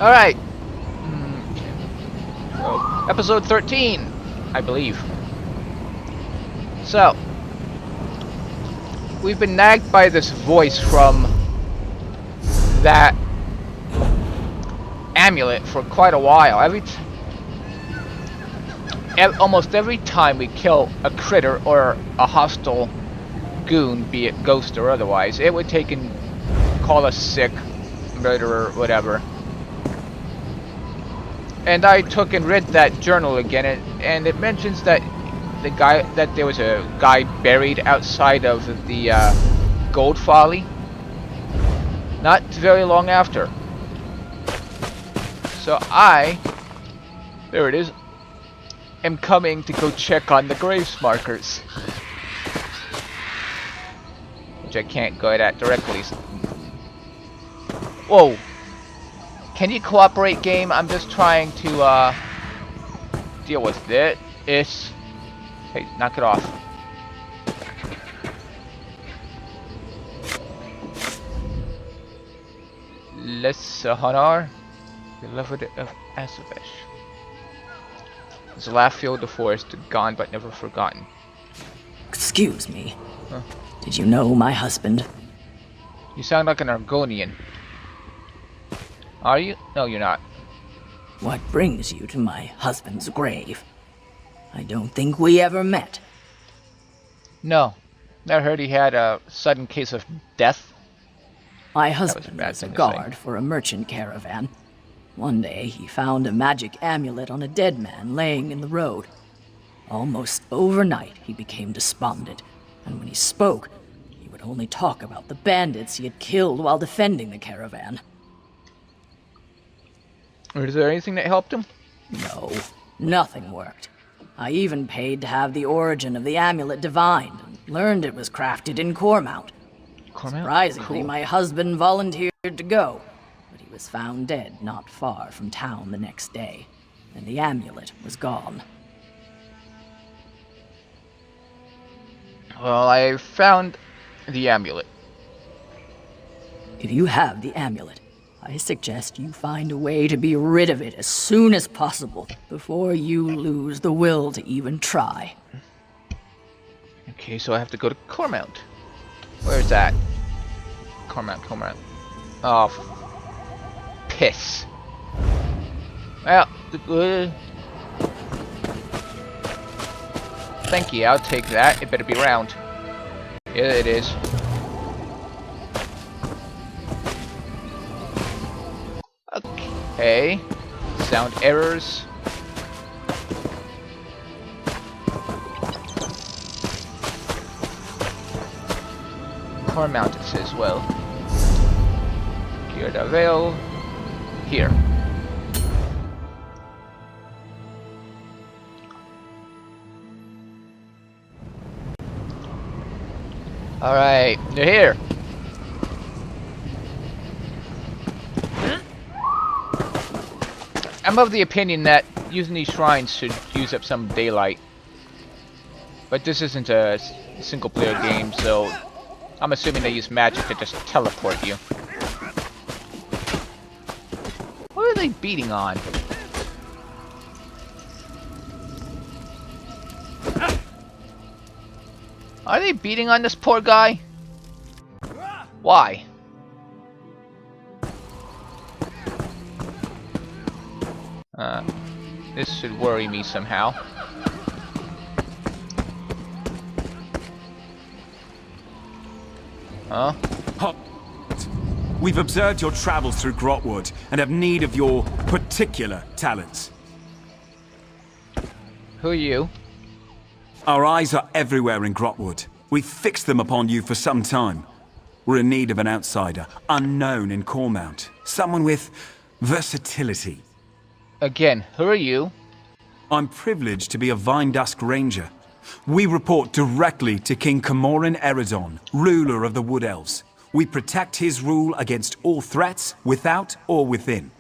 Alright. Oh, episode 13, I believe. So, we've been nagged by this voice from that amulet for quite a while. Almost every time we kill a critter or a hostile goon, be it ghost or otherwise, it would take and call us sick, murderer, whatever. And I took and read that journal again, and it mentions that there was a guy buried outside of the Gold Folly not very long after. So there it is, am coming to go check on the graves markers, which I can't go at directly. Whoa. Can you cooperate, game? I'm just trying to deal with it. Hey, knock it off. Hanar, beloved of Asavesh. Zalafio the forest, gone but never forgotten. Excuse me. Huh? Did you know my husband? You sound like an Argonian. Are you? No, you're not. What brings you to my husband's grave? I don't think we ever met. No. Never heard he had a sudden case of death. My husband was a guard for a merchant caravan. One day he found a magic amulet on a dead man laying in the road. Almost overnight he became despondent, and when he spoke, he would only talk about the bandits he had killed while defending the caravan. Is there anything that helped him? No, nothing worked. I even paid to have the origin of the amulet divined, and learned it was crafted in Cormount. Surprisingly, cool. My husband volunteered to go, but he was found dead not far from town the next day, and the amulet was gone. Well, I found the amulet. If you have the amulet, I suggest you find a way to be rid of it as soon as possible, before you lose the will to even try. Okay, so I have to go to Cormount. Where's that? Cormount. Oh, piss. Well, thank you, I'll take that. It better be round. Yeah, it is. Okay. Sound errors. Cormount, it says, well. Gear the veil. Here. Alright, you're here. I'm of the opinion that using these shrines should use up some daylight. But this isn't a single player game, so I'm assuming they use magic to just teleport you. What are they beating on? Are they beating on this poor guy? Why? This should worry me somehow. Huh? We've observed your travels through Grahtwood and have need of your particular talents. Who are you? Our eyes are everywhere in Grahtwood. We've fixed them upon you for some time. We're in need of an outsider, unknown in Cormount. Someone with versatility. Again, who are you? I'm privileged to be a Vine Dusk Ranger. We report directly to King Camoran Eridon, ruler of the Wood Elves. We protect his rule against all threats, without or within.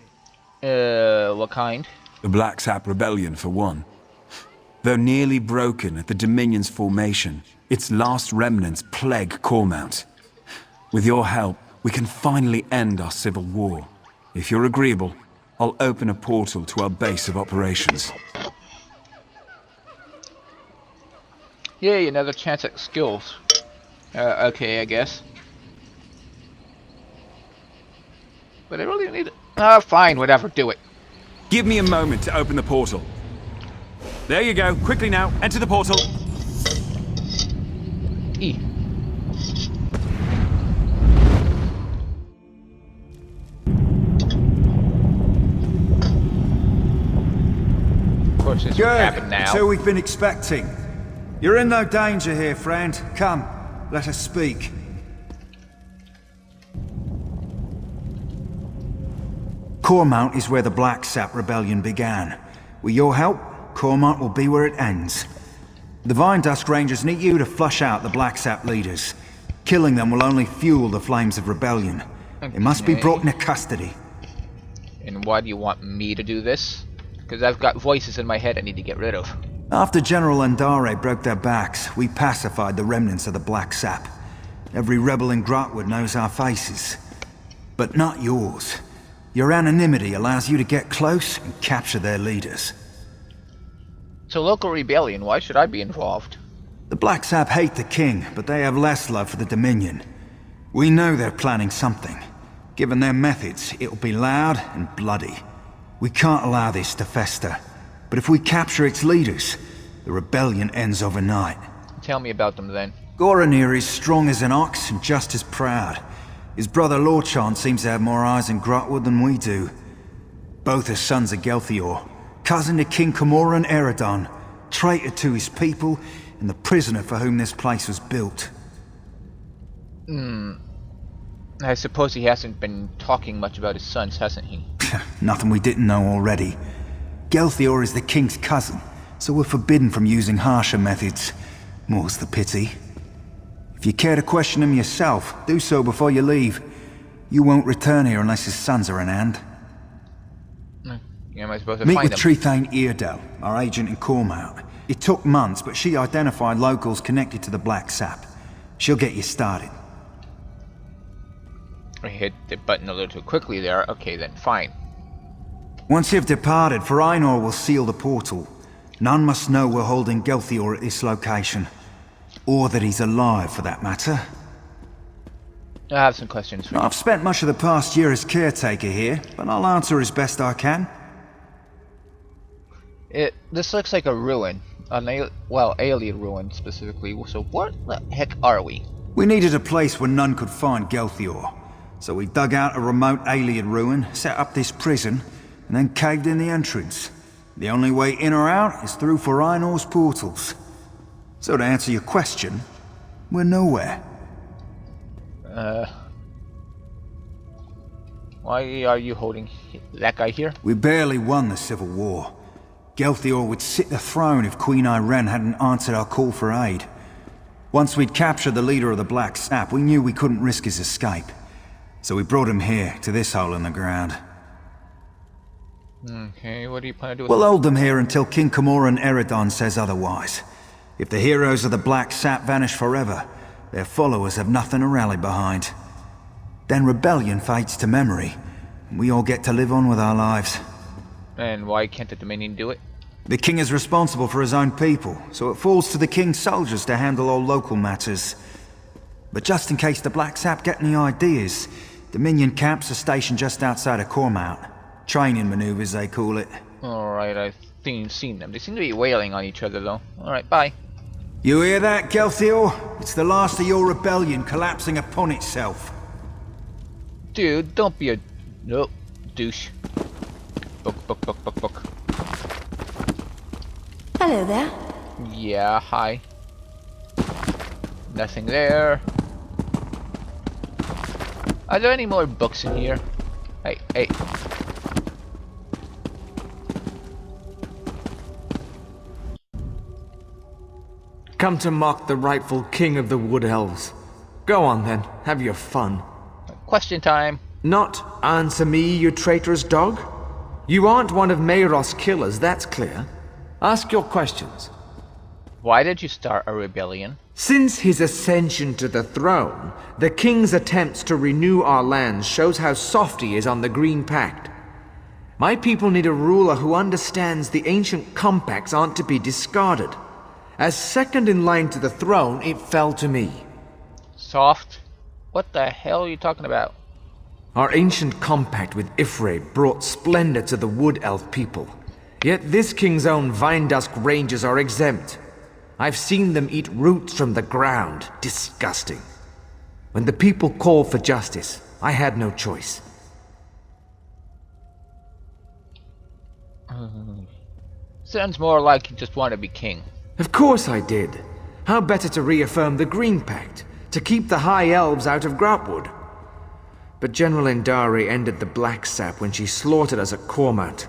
What kind? The Blacksap Rebellion, for one. Though nearly broken at the Dominion's formation, its last remnants plague Cormount. With your help, we can finally end our civil war. If you're agreeable, I'll open a portal to our base of operations. Yay, another chance at skills. Okay, I guess. But I really need it. Fine, whatever, do it. Give me a moment to open the portal. There you go. Quickly now, enter the portal. E. Of course, this would happen now. That's who we've been expecting. You're in no danger here, friend. Come, let us speak. Cormount is where the Blacksap rebellion began. With your help, Cormount will be where it ends. The Vine Dusk Rangers need you to flush out the Blacksap leaders. Killing them will only fuel the flames of rebellion. They must be brought into custody. And why do you want me to do this? Because I've got voices in my head I need to get rid of. After General Anurri broke their backs, we pacified the remnants of the Blacksap. Every rebel in Grahtwood knows our faces. But not yours. Your anonymity allows you to get close and capture their leaders. So local rebellion, why should I be involved? The Blacksap hate the king, but they have less love for the Dominion. We know they're planning something. Given their methods, it'll be loud and bloody. We can't allow this to fester. But if we capture its leaders, the rebellion ends overnight. Tell me about them then. Goranir is strong as an ox and just as proud. His brother Lorchan seems to have more eyes in Grahtwood than we do. Both are sons of Gelthior, cousin to King Camoran Eredon, traitor to his people, and the prisoner for whom this place was built. I suppose he hasn't been talking much about his sons, hasn't he? Nothing we didn't know already. Gelthior is the king's cousin, so we're forbidden from using harsher methods. More's the pity. If you care to question him yourself, do so before you leave. You won't return here unless his sons are in hand. Yeah, am I supposed to Meet find with them? Treethane Eardell, our agent in Cormount. It took months, but she identified locals connected to the Blacksap. She'll get you started. I hit the button a little too quickly there. Okay, then, fine. Once you've departed, Ainur will seal the portal. None must know we're holding Gelthior at this location. Or that he's alive, for that matter. I have some questions for you. I've spent much of the past year as caretaker here, but I'll answer as best I can. This looks like a ruin. Alien ruin, specifically. So what the heck are we? We needed a place where none could find Gelthior. So we dug out a remote alien ruin, set up this prison, and then caved in the entrance. The only way in or out is through Ainur's portals. So to answer your question, we're nowhere. Why are you holding that guy here? We barely won the Civil War. Gelthior would sit the throne if Queen Iren hadn't answered our call for aid. Once we'd captured the leader of the Blacksap, we knew we couldn't risk his escape. So we brought him here, to this hole in the ground. Okay, what do you plan to do with We'll him? hold them here until King Camoran Eredon says otherwise. If the heroes of the Blacksap vanish forever, their followers have nothing to rally behind. Then rebellion fades to memory, and we all get to live on with our lives. And why can't the Dominion do it? The king is responsible for his own people, so it falls to the king's soldiers to handle all local matters. But just in case the Blacksap get any ideas, Dominion camps are stationed just outside of Cormount. Training maneuvers, they call it. Alright, I've seen them. They seem to be wailing on each other, though. Alright, bye. You hear that, Gelthior? It's the last of your rebellion collapsing upon itself. Dude, don't be a... Nope. Douche. Book. Hello there. Yeah, hi. Nothing there. Are there any more books in here? Hey. Come to mock the rightful king of the Wood Elves. Go on then, have your fun. Question time. Not answer me, you traitorous dog. You aren't one of Mayros' killers, that's clear. Ask your questions. Why did you start a rebellion? Since his ascension to the throne, the king's attempts to renew our lands shows how soft he is on the Green Pact. My people need a ruler who understands the ancient compacts aren't to be discarded. As second in line to the throne, it fell to me. Soft? What the hell are you talking about? Our ancient compact with Ifre brought splendor to the Wood Elf people. Yet this king's own Vindusk Rangers are exempt. I've seen them eat roots from the ground. Disgusting. When the people called for justice, I had no choice. Sounds more like you just want to be king. Of course I did. How better to reaffirm the Green Pact, to keep the High Elves out of Grahtwood. But General Anurri ended the Blacksap when she slaughtered us at Cormount.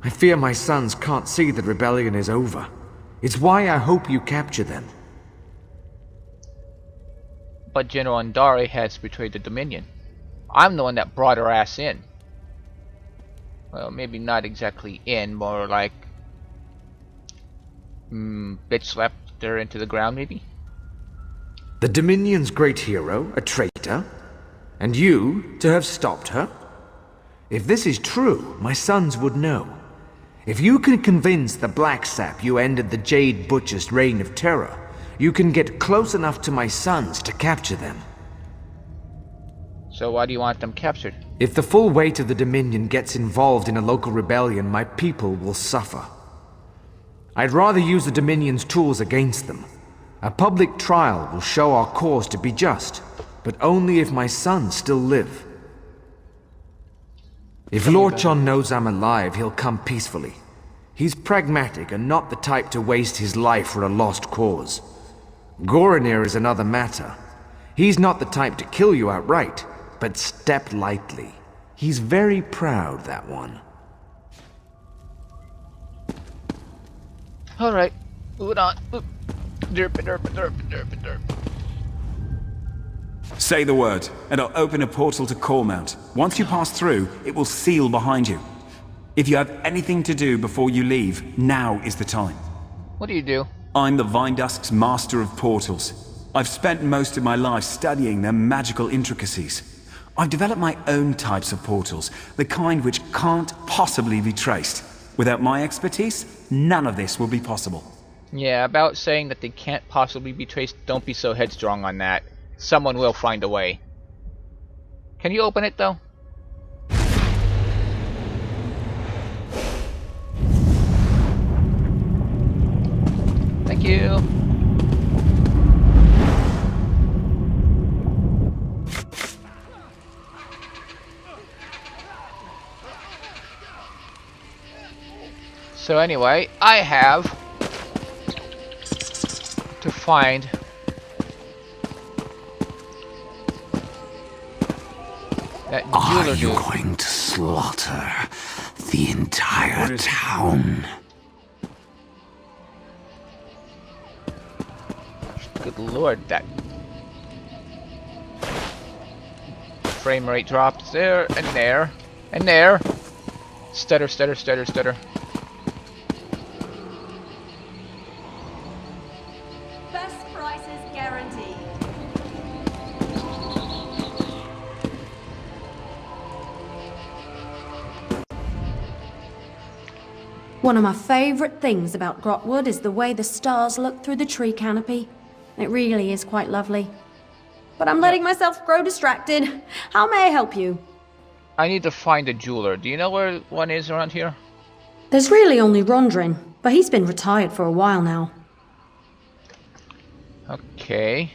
I fear my sons can't see that rebellion is over. It's why I hope you capture them. But General Anurri has betrayed the Dominion. I'm the one that brought her ass in. Well, maybe not exactly in, more like... bitch slapped her into the ground, maybe? The Dominion's great hero, a traitor? And you, to have stopped her? If this is true, my sons would know. If you can convince the Blacksap you ended the Jade Butcher's reign of terror, you can get close enough to my sons to capture them. So why do you want them captured? If the full weight of the Dominion gets involved in a local rebellion, my people will suffer. I'd rather use the Dominion's tools against them. A public trial will show our cause to be just, but only if my sons still live. If Lorchon knows I'm alive, he'll come peacefully. He's pragmatic and not the type to waste his life for a lost cause. Goranir is another matter. He's not the type to kill you outright, but step lightly. He's very proud, that one. Alright, moving on. Derp, derp, derp, derp, derp. Say the word, and I'll open a portal to Cormount. Once you pass through, it will seal behind you. If you have anything to do before you leave, now is the time. What do you do? I'm the Vindusk's master of portals. I've spent most of my life studying their magical intricacies. I've developed my own types of portals, the kind which can't possibly be traced. Without my expertise, none of this will be possible. Yeah, about saying that they can't possibly be traced, don't be so headstrong on that. Someone will find a way. Can you open it, though? Thank you. So anyway, I have to find that jeweler. Are you going to slaughter the entire town? Good lord, that frame rate drops there and there and there. Stutter, stutter, stutter, stutter. Best prices guaranteed. One of my favorite things about Grahtwood is the way the stars look through the tree canopy. It really is quite lovely. But I'm letting myself grow distracted. How may I help you? I need to find a jeweler. Do you know where one is around here? There's really only Rondrin, but he's been retired for a while now. Okay.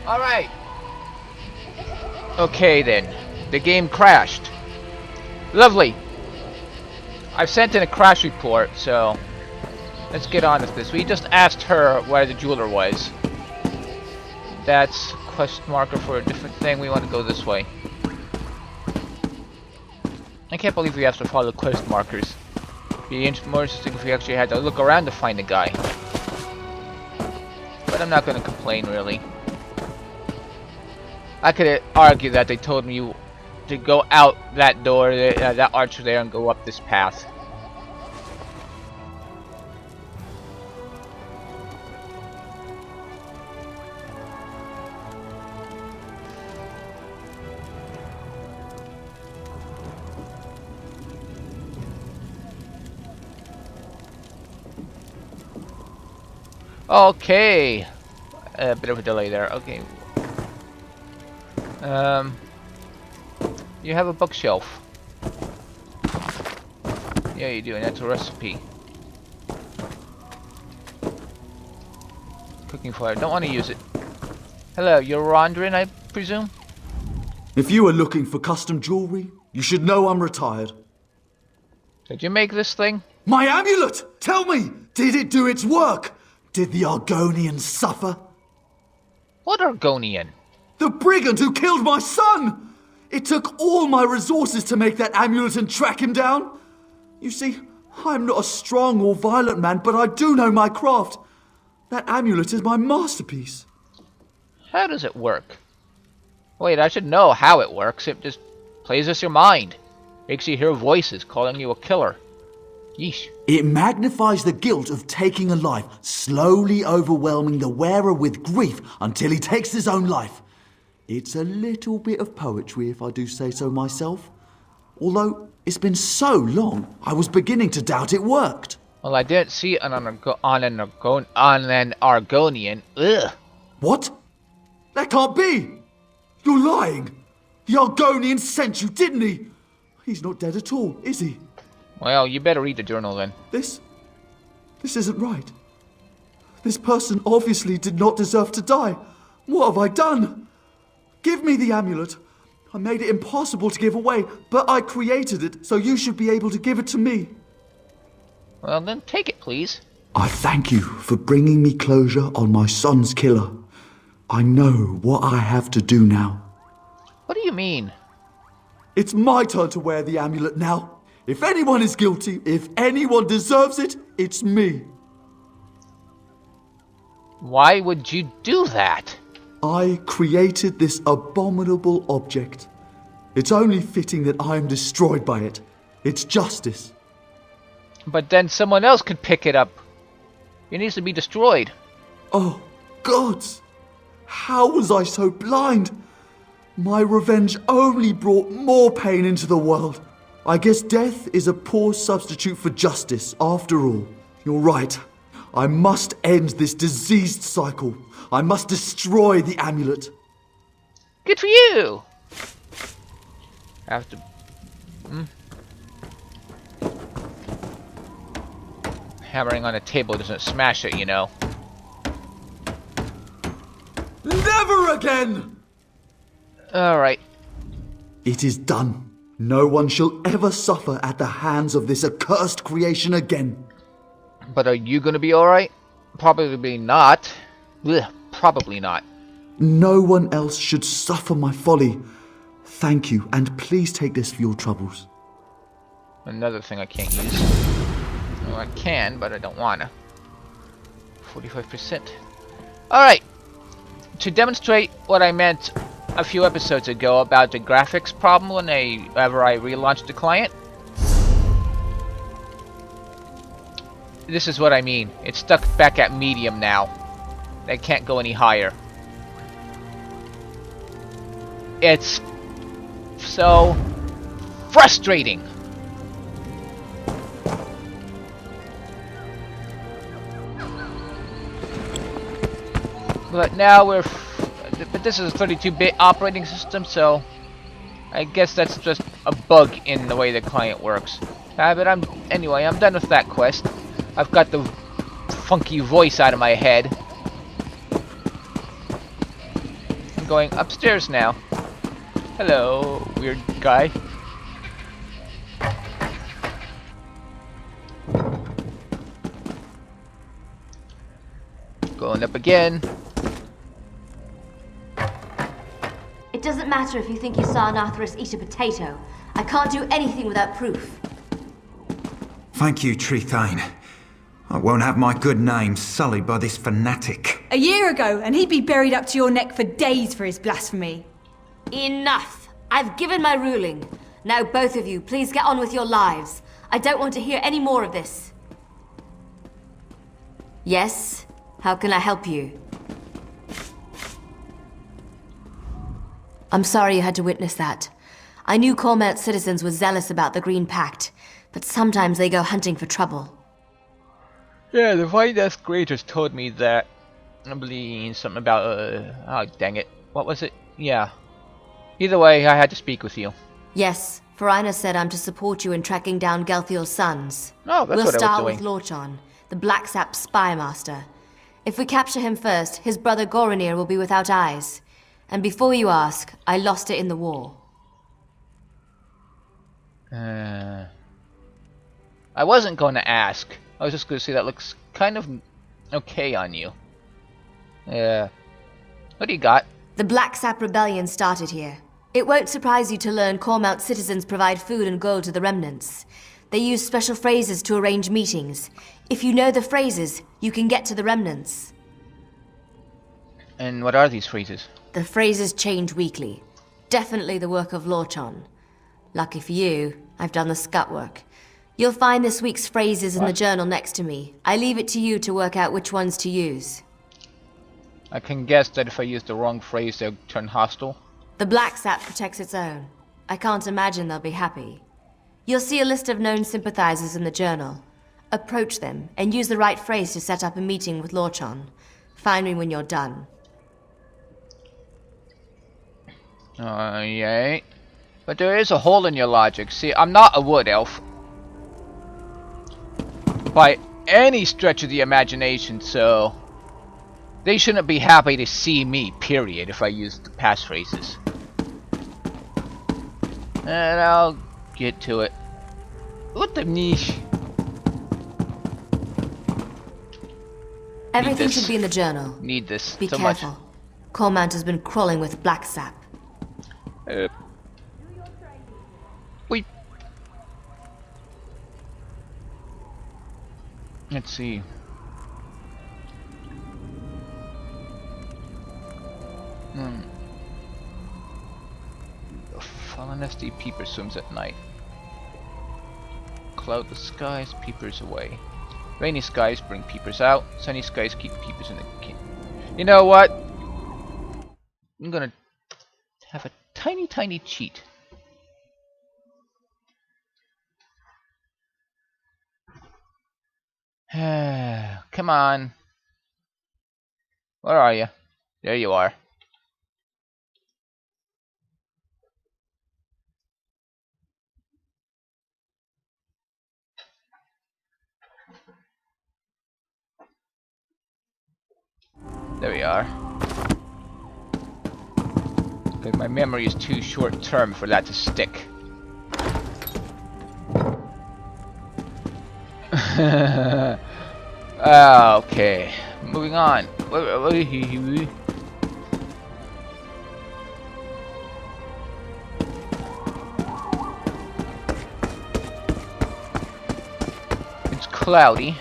Alright. Okay then. The game crashed. Lovely. I've sent in a crash report, so let's get on with this. We just asked her where the jeweler was. That's quest marker for a different thing. We want to go this way. I can't believe we have to follow quest markers. Be more interesting if we actually had to look around to find the guy. But I'm not going to complain, really. I could argue that they told me to go out that door, that arch there, and go up this path. Okay. A bit of a delay there. Okay. You have a bookshelf. Yeah, you do, and that's a recipe. Cooking fire. Don't want to use it. Hello, you're Rondrin, I presume? If you are looking for custom jewelry, you should know I'm retired. Did you make this thing? My amulet! Tell me, did it do its work? Did the Argonian suffer? What Argonian? The brigand who killed my son! It took all my resources to make that amulet and track him down. You see, I'm not a strong or violent man, but I do know my craft. That amulet is my masterpiece. How does it work? Wait, I should know how it works. It just plays us your mind. Makes you hear voices calling you a killer. Yeesh. It magnifies the guilt of taking a life, slowly overwhelming the wearer with grief until he takes his own life. It's a little bit of poetry, if I do say so myself. Although, it's been so long, I was beginning to doubt it worked. Well, I didn't see it on an Argonian. Ugh. What? That can't be! You're lying! The Argonian sent you, didn't he? He's not dead at all, is he? Well, you better read the journal then. This isn't right. This person obviously did not deserve to die. What have I done? Give me the amulet. I made it impossible to give away, but I created it, so you should be able to give it to me. Well, then take it, please. I thank you for bringing me closure on my son's killer. I know what I have to do now. What do you mean? It's my turn to wear the amulet now. If anyone is guilty, if anyone deserves it, it's me. Why would you do that? I created this abominable object. It's only fitting that I am destroyed by it. It's justice. But then someone else could pick it up. It needs to be destroyed. Oh, gods! How was I so blind? My revenge only brought more pain into the world. I guess death is a poor substitute for justice, after all. You're right. I must end this diseased cycle. I must destroy the amulet. Good for you! I have to... Hammering on a table doesn't smash it, you know. Never again! Alright. It is done. No one shall ever suffer at the hands of this accursed creation again. But are you gonna be alright? Probably not. Ugh, probably not. No one else should suffer my folly. Thank you, and please take this for your troubles. Another thing I can't use. Well, I can, but I don't wanna. 45%. Alright. To demonstrate what I meant a few episodes ago about the graphics problem whenever I relaunched the client. This is what I mean. It's stuck back at medium now. I can't go any higher. It's so frustrating. But now but this is a 32-bit operating system, so I guess that's just a bug in the way the client works. But anyway, I'm done with that quest. I've got the funky voice out of my head. I'm going upstairs now. Hello, weird guy. Going up again. It doesn't matter if you think you saw an Arthurus eat a potato. I can't do anything without proof. Thank you, Treethane. I won't have my good name sullied by this fanatic. A year ago, and he'd be buried up to your neck for days for his blasphemy. Enough! I've given my ruling. Now both of you, please get on with your lives. I don't want to hear any more of this. Yes? How can I help you? I'm sorry you had to witness that. I knew Cormelt's citizens were zealous about the Green Pact, but sometimes they go hunting for trouble. Yeah, the White Death Graders told me that. I believe something about, oh dang it. What was it? Yeah. Either way, I had to speak with you. Yes, Farina said I'm to support you in tracking down Gelthior's sons. Oh, that's we'll what I was start doing. with Lorchon, the Blacksap spy master. If we capture him first, his brother Goranir will be without eyes. And before you ask, I lost it in the war. I wasn't going to ask. I was just going to say that looks kind of okay on you. Yeah. What do you got? The Blacksap Rebellion started here. It won't surprise you to learn Cormount citizens provide food and gold to the remnants. They use special phrases to arrange meetings. If you know the phrases, you can get to the remnants. And what are these phrases? The phrases change weekly. Definitely the work of Lorchon. Lucky for you, I've done the scut work. You'll find this week's phrases in the journal next to me. I leave it to you to work out which ones to use. I can guess that if I use the wrong phrase, they'll turn hostile. The Blacksap protects its own. I can't imagine they'll be happy. You'll see a list of known sympathizers in the journal. Approach them, and use the right phrase to set up a meeting with Lorchon. Find me when you're done. Yay. But there is a hole in your logic. See, I'm not a wood elf. By any stretch of the imagination, so... They shouldn't be happy to see me, period, if I use the past phrases. And I'll get to it. What the niche? Everything should be in the journal. Need this Be so careful. much. Cormount has been crawling with Blacksap. Wait. Let's see. A fallen SD peeper swims at night. Cloudless skies, peepers away. Rainy skies bring peepers out. Sunny skies keep peepers in the king. You know what? I'm gonna have a tiny cheat. Come on. Where are you? There you are. There we are. Because my memory is too short term for that to stick. Okay, moving on. It's cloudy.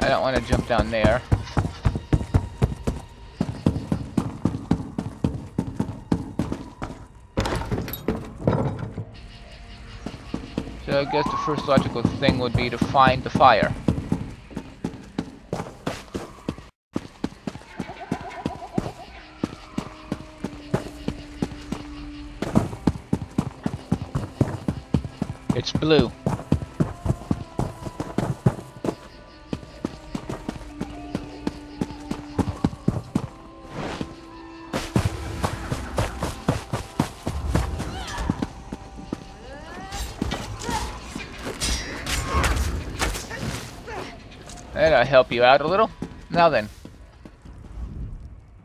I don't want to jump down there. So I guess the first logical thing would be to find the fire. It's blue. That'll help you out a little. Now then.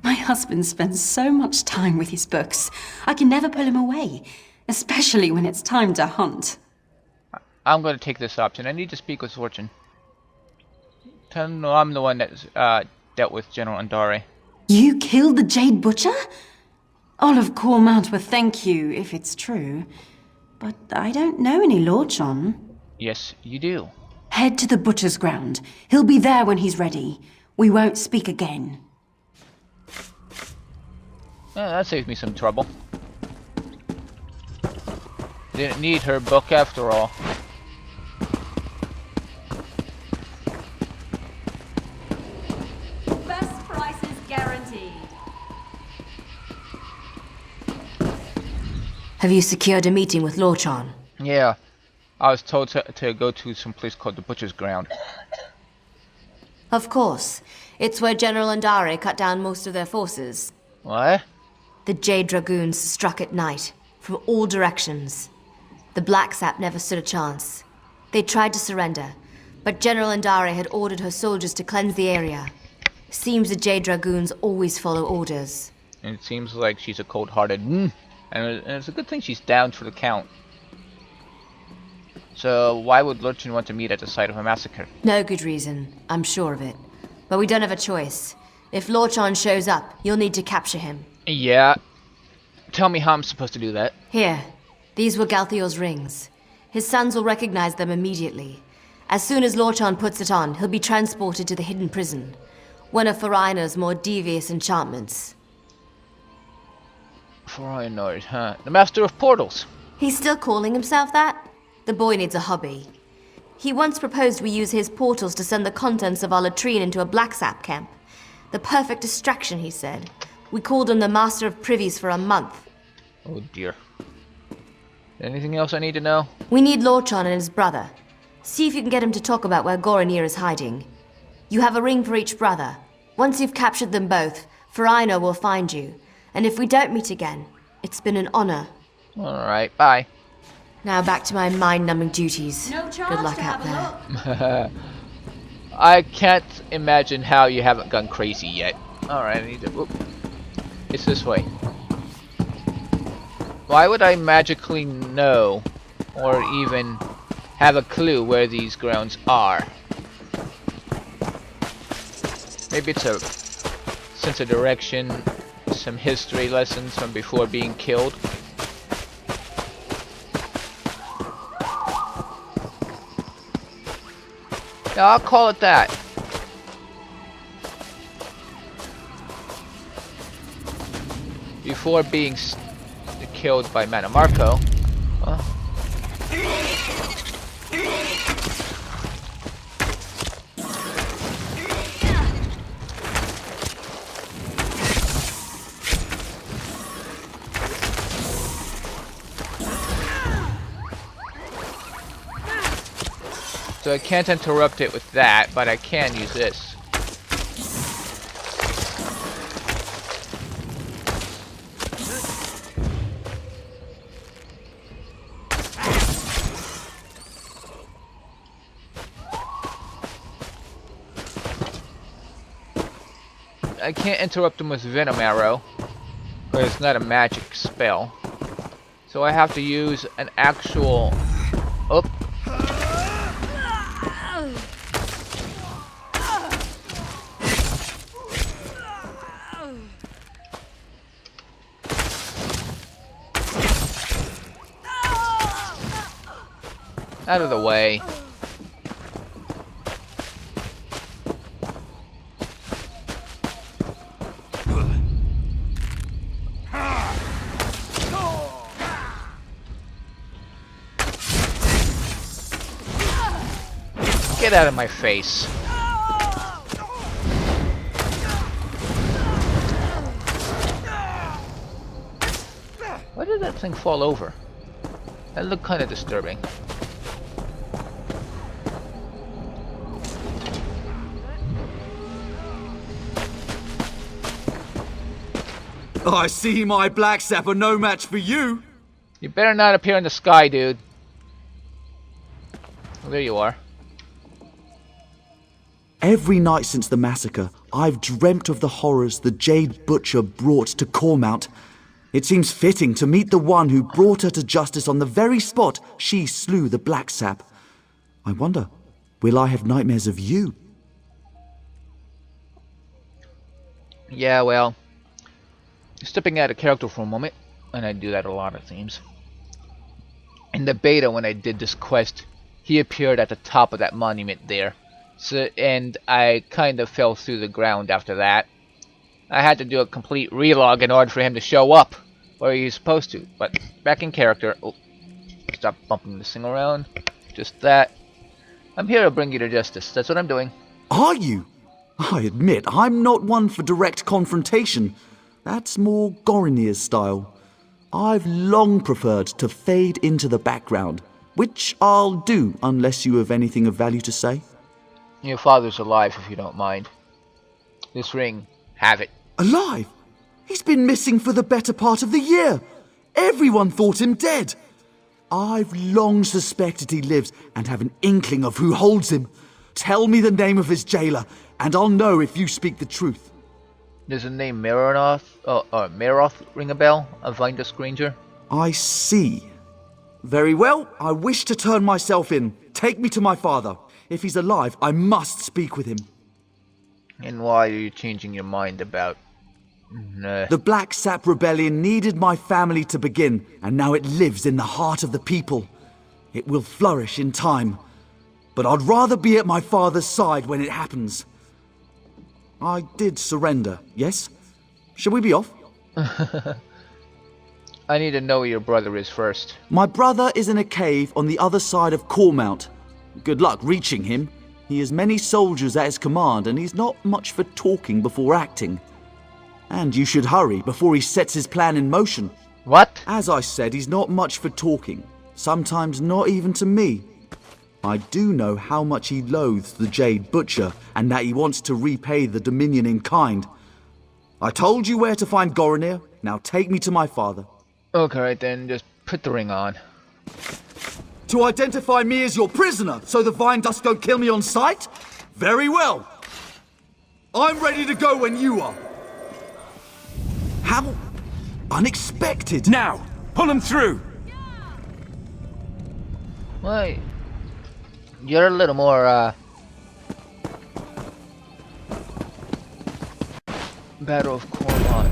My husband spends so much time with his books. I can never pull him away, especially when it's time to hunt. I'm going to take this option. I need to speak with Fortune. Tell him I'm the one that dealt with General Anurri. You killed the Jade Butcher? All of Cormount will thank you if it's true. But I don't know any Lorchon. Yes, you do. Head to the Butcher's ground. He'll be there when he's ready. We won't speak again. That saves me some trouble. Didn't need her book after all. Best prices guaranteed. Have you secured a meeting with Lorchon? Yeah. I was told to go to some place called the Butcher's Ground. Of course. It's where General Anurri cut down most of their forces. What? The Jade Dragoons struck at night, from all directions. The Blacksap never stood a chance. They tried to surrender, but General Anurri had ordered her soldiers to cleanse the area. Seems the Jade Dragoons always follow orders. And it seems like she's a cold-hearted and it's a good thing she's down for the count. So why would Lorchon want to meet at the site of a massacre? No good reason, I'm sure of it. But we don't have a choice. If Lorchon shows up, you'll need to capture him. Yeah. Tell me how I'm supposed to do that. Here, these were Galthior's rings. His sons will recognize them immediately. As soon as Lorchon puts it on, he'll be transported to the hidden prison. One of Faraina's more devious enchantments. Faraina, huh? The Master of Portals. He's still calling himself that? The boy needs a hobby. He once proposed we use his portals to send the contents of our latrine into a Blacksap camp. The perfect distraction, he said. We called him the Master of Privies for a month. Oh dear. Anything else I need to know? We need Lorchon and his brother. See if you can get him to talk about where Goranir is hiding. You have a ring for each brother. Once you've captured them both, Faraina will find you. And if we don't meet again, it's been an honor. Alright, bye. Now back to my mind-numbing duties. No charge Good luck to out have there. I can't imagine how you haven't gone crazy yet. Alright, I need to... Whoop. It's this way. Why would I magically know or even have a clue where these grounds are? Maybe it's a sense of direction, some history lessons from before being killed. Yeah, I'll call it that. Before being killed by Manamarco. So I can't interrupt it with that, but I can use this. I can't interrupt him with Venom Arrow, but it's not a magic spell. So I have to use an actual... Oh. Out of the way. Get out of my face. Why did that thing fall over? That looked kind of disturbing. I see my Blacksap are no match for you. You better not appear in the sky, dude. Oh, there you are. Every night since the massacre, I've dreamt of the horrors the Jade Butcher brought to Cormount. It seems fitting to meet the one who brought her to justice on the very spot she slew the Blacksap. I wonder, will I have nightmares of you? Yeah, well, stepping out of character for a moment, and I do that a lot, it seems. In the beta, when I did this quest, he appeared at the top of that monument there. So, and I kind of fell through the ground after that. I had to do a complete relog in order for him to show up where he's supposed to. But back in character. Oh, stop bumping this thing around. Just that. I'm here to bring you to justice. That's what I'm doing. Are you? I admit, I'm not one for direct confrontation. That's more Goranir's style. I've long preferred to fade into the background, which I'll do unless you have anything of value to say. Your father's alive, if you don't mind. This ring, have it. Alive? He's been missing for the better part of the year. Everyone thought him dead. I've long suspected he lives and have an inkling of who holds him. Tell me the name of his jailer, and I'll know if you speak the truth. Does the name Meroth ring a bell? A Vindusk Ranger? I see. Very well, I wish to turn myself in. Take me to my father. If he's alive, I must speak with him. And why are you changing your mind about... The Blacksap Rebellion needed my family to begin, and now it lives in the heart of the people. It will flourish in time. But I'd rather be at my father's side when it happens. I did surrender, yes? Shall we be off? I need to know where your brother is first. My brother is in a cave on the other side of Cormount. Good luck reaching him. He has many soldiers at his command, and he's not much for talking before acting. And you should hurry before he sets his plan in motion. What? As I said, he's not much for talking. Sometimes not even to me. I do know how much he loathes the Jade Butcher, and that he wants to repay the Dominion in kind. I told you where to find Goranir. Now take me to my father. Okay, then just put the ring on. To identify me as your prisoner, so the Vindusk don't kill me on sight? Very well. I'm ready to go when you are. How unexpected. Now, pull him through. Wait. You're a little more, Battle of Cormont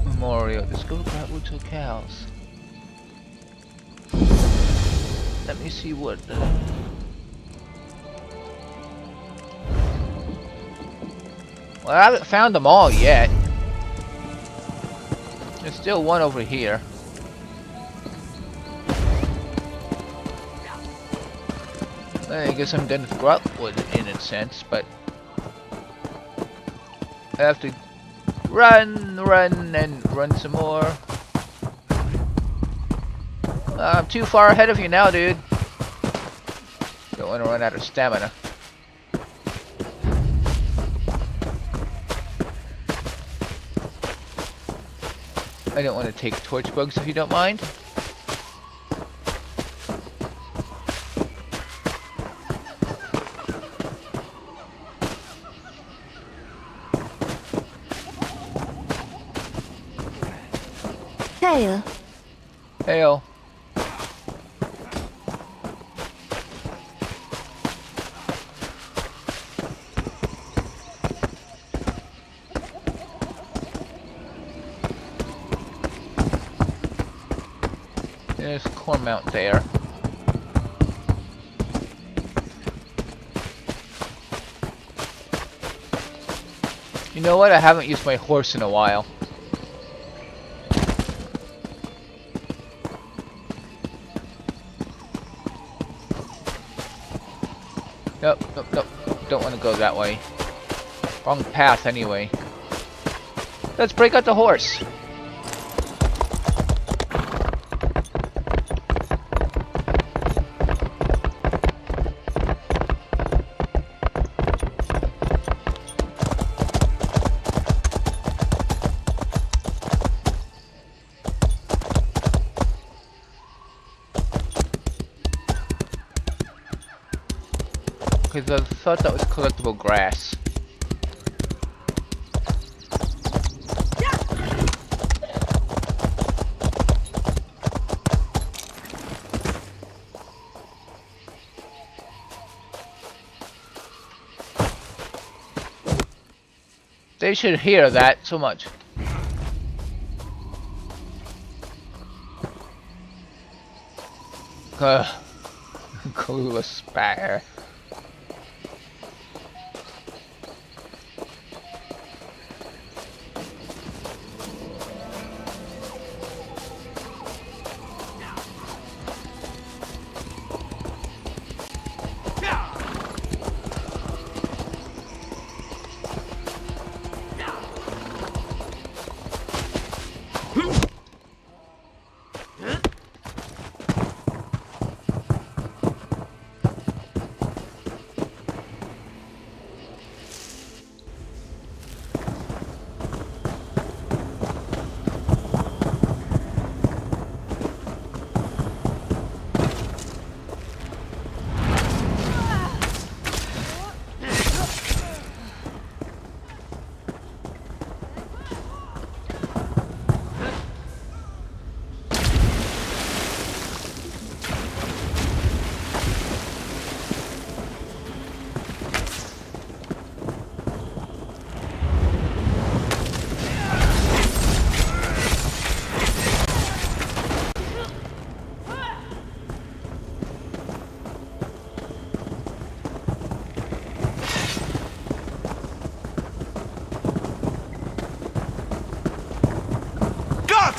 Memorial. Let's go to Grahtwood Locales. Let me see what, Well, I haven't found them all yet. There's still one over here. I guess I'm done with Grahtwood in a sense, but I have to run, and run some more. I'm too far ahead of you now, dude. Don't want to run out of stamina. I don't want to take torch bugs if you don't mind. Hail. Hail. There's Cormount there. You know what? I haven't used my horse in a while. Nope. Don't want to go that way. Wrong path anyway. Let's break out the horse. Because I thought that was collectible grass. They should hear that so much. Clueless spare.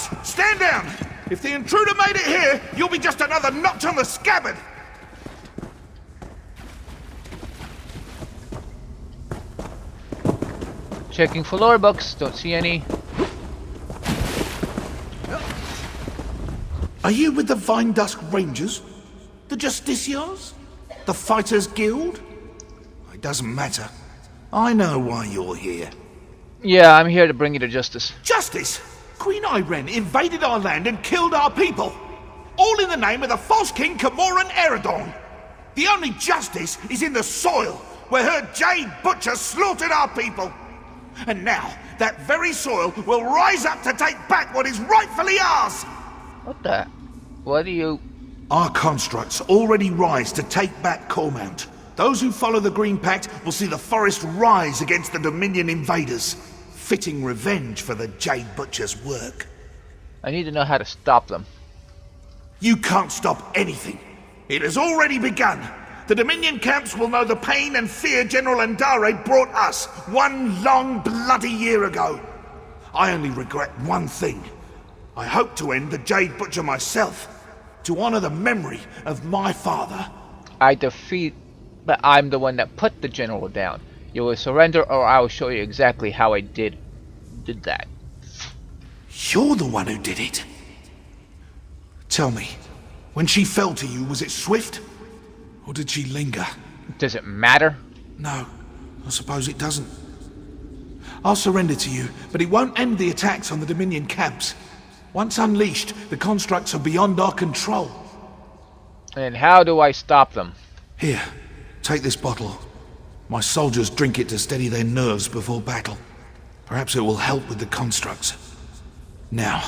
Guards, stand down! If the intruder made it here, you'll be just another notch on the scabbard! Checking for lore books, don't see any. Are you with the Vine Dusk Rangers? The Justiciars? The Fighters Guild? It doesn't matter. I know why you're here. Yeah, I'm here to bring you to justice. Justice? Queen Iren invaded our land and killed our people. All in the name of the false King Camoran Eredon. The only justice is in the soil, where her Jade Butcher slaughtered our people. And now, that very soil will rise up to take back what is rightfully ours! What the? What do you... Our constructs already rise to take back Cormount. Those who follow the Green Pact will see the forest rise against the Dominion invaders. Fitting revenge for the Jade Butcher's work. I need to know how to stop them. You can't stop anything. It has already begun. The Dominion camps will know the pain and fear General Andare brought us one long bloody year ago. I only regret one thing. I hope to end the Jade Butcher myself, to honor the memory of my father. But I'm the one that put the general down. You will surrender or I will show you exactly how I did that. You're the one who did it. Tell me, when she fell to you, was it swift? Or did she linger? Does it matter? No, I suppose it doesn't. I'll surrender to you, but it won't end the attacks on the Dominion camps. Once unleashed, the constructs are beyond our control. And how do I stop them? Here, take this bottle. My soldiers drink it to steady their nerves before battle. Perhaps it will help with the constructs. Now,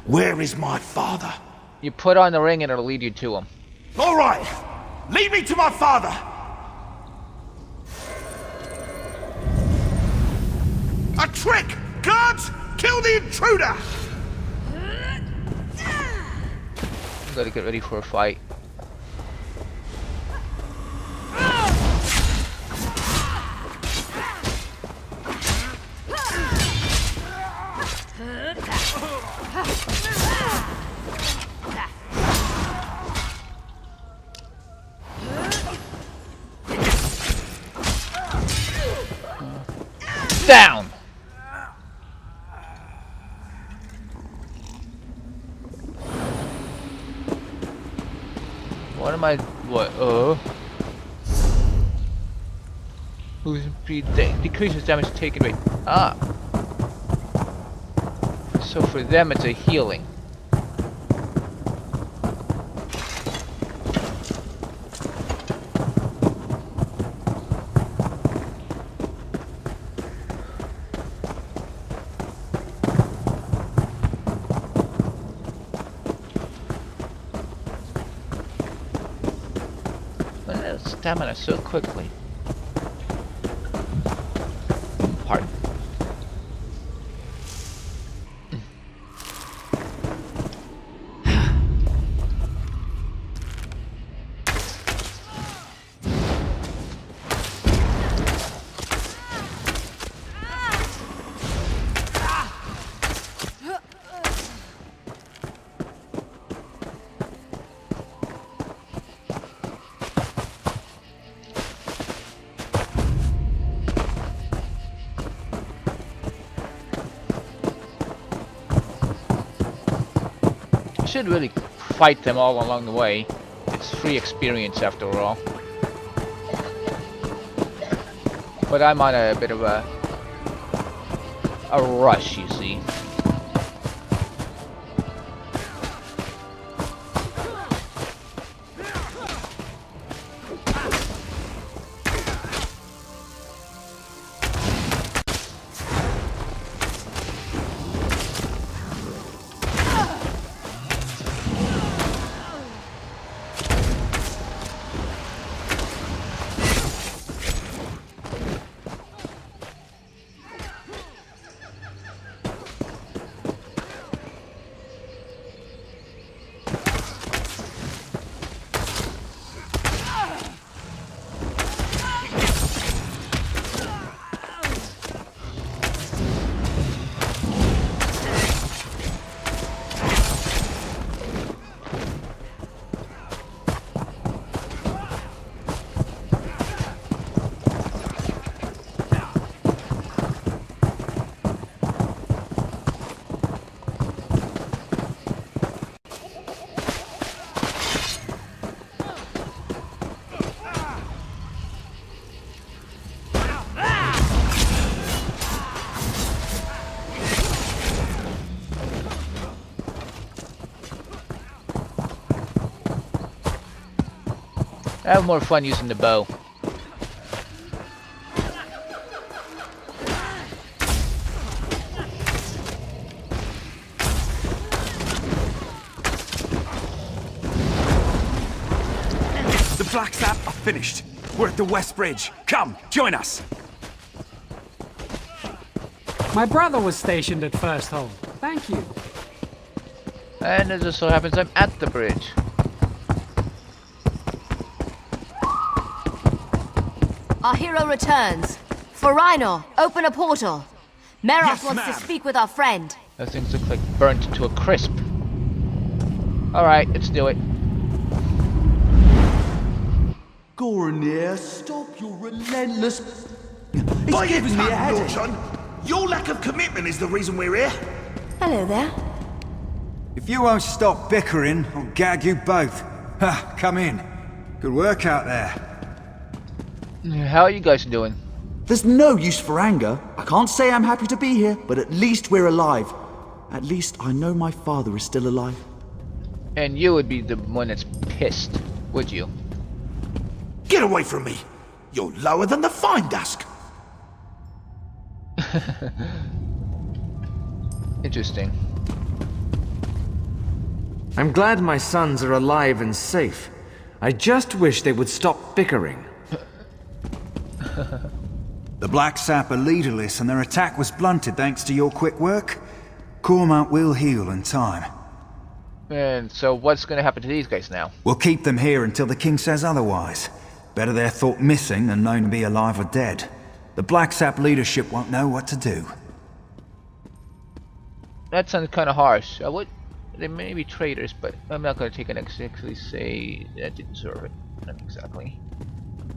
where is my father? You put on the ring and it'll lead you to him. All right! Lead me to my father! A trick! Guards! Kill the intruder! Gotta get ready for a fight. Down! What am I... what? Who's decreases damage taken rate. Ah. So for them it's a healing. Stamina so quickly. Pardon. Should really fight them all along the way. It's free experience after all. But I'm on a bit of a rush, you see. I have more fun using the bow. The Blacksap are finished. We're at the West Bridge. Come, join us. My brother was stationed at First Home. Thank you. And it just so happens I'm at the bridge. Our hero returns. For Rhino, open a portal. Meroth Yes, wants to ma'am. speak with our friend. Those things look like burnt to a crisp. Alright, let's do it. Goranir, stop your relentless... By It's your giving me a tongue, headache. Lorchon. Your lack of commitment is the reason we're here. Hello there. If you won't stop bickering, I'll gag you both. Ha, come in. Good work out there. How are you guys doing? There's no use for anger. I can't say I'm happy to be here, but at least we're alive. At least I know my father is still alive. And you would be the one that's pissed, would you? Get away from me. You're lower than the fine dusk. Interesting. I'm glad my sons are alive and safe. I just wish they would stop bickering. The Blacksap are leaderless and their attack was blunted thanks to your quick work. Cormount will heal in time. And so what's going to happen to these guys now? We'll keep them here until the king says otherwise. Better they're thought missing than known to be alive or dead. The Blacksap leadership won't know what to do. That sounds kind of harsh. They may be traitors, but I'm not going to take an exactly say that they deserve it. Not exactly.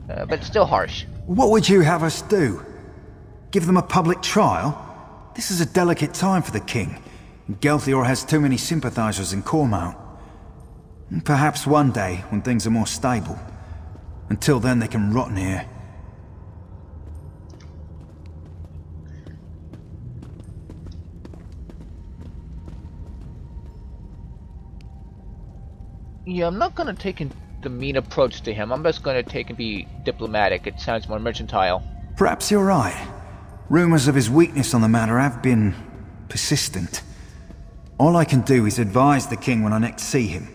But still harsh. What would you have us do? Give them a public trial? This is a delicate time for the king. Gelthior has too many sympathizers in Cormount. Perhaps one day, when things are more stable. Until then, they can rot in here. Yeah, I'm not gonna take the mean approach to him. I'm just gonna take and be diplomatic. It sounds more mercantile. Perhaps you're right. Rumors of his weakness on the matter have been persistent. All I can do is advise the king when I next see him.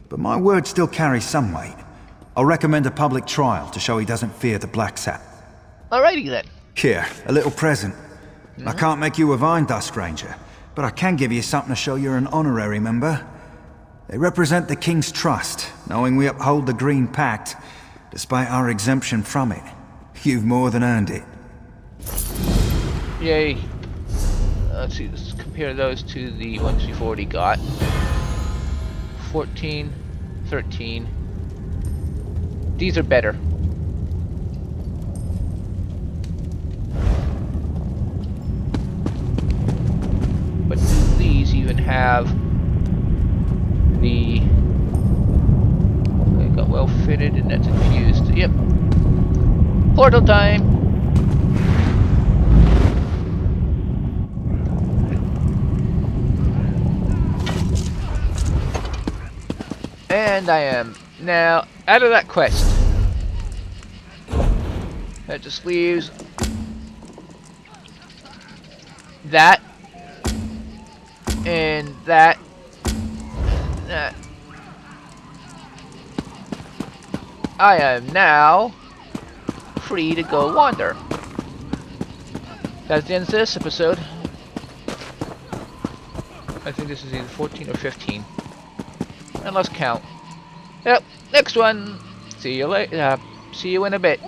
But my word still carries some weight. I'll recommend a public trial to show he doesn't fear the Blacksap. Alrighty then. Here, a little present. I can't make you a Vine Dust Ranger, but I can give you something to show you're an honorary member. They represent the King's trust, knowing we uphold the Green Pact, despite our exemption from it. You've more than earned it. Yay. Let's see, let's compare those to the ones we've already got. 14, 13. These are better. But do these even have the... They got well fitted and that's infused. Yep. Portal time! And I am now out of that quest. That just leaves that and that. I am now free to go wander. That's the end of this episode. I think this is either 14 or 15. And let's count. Yep, next one. See you later. See you in a bit.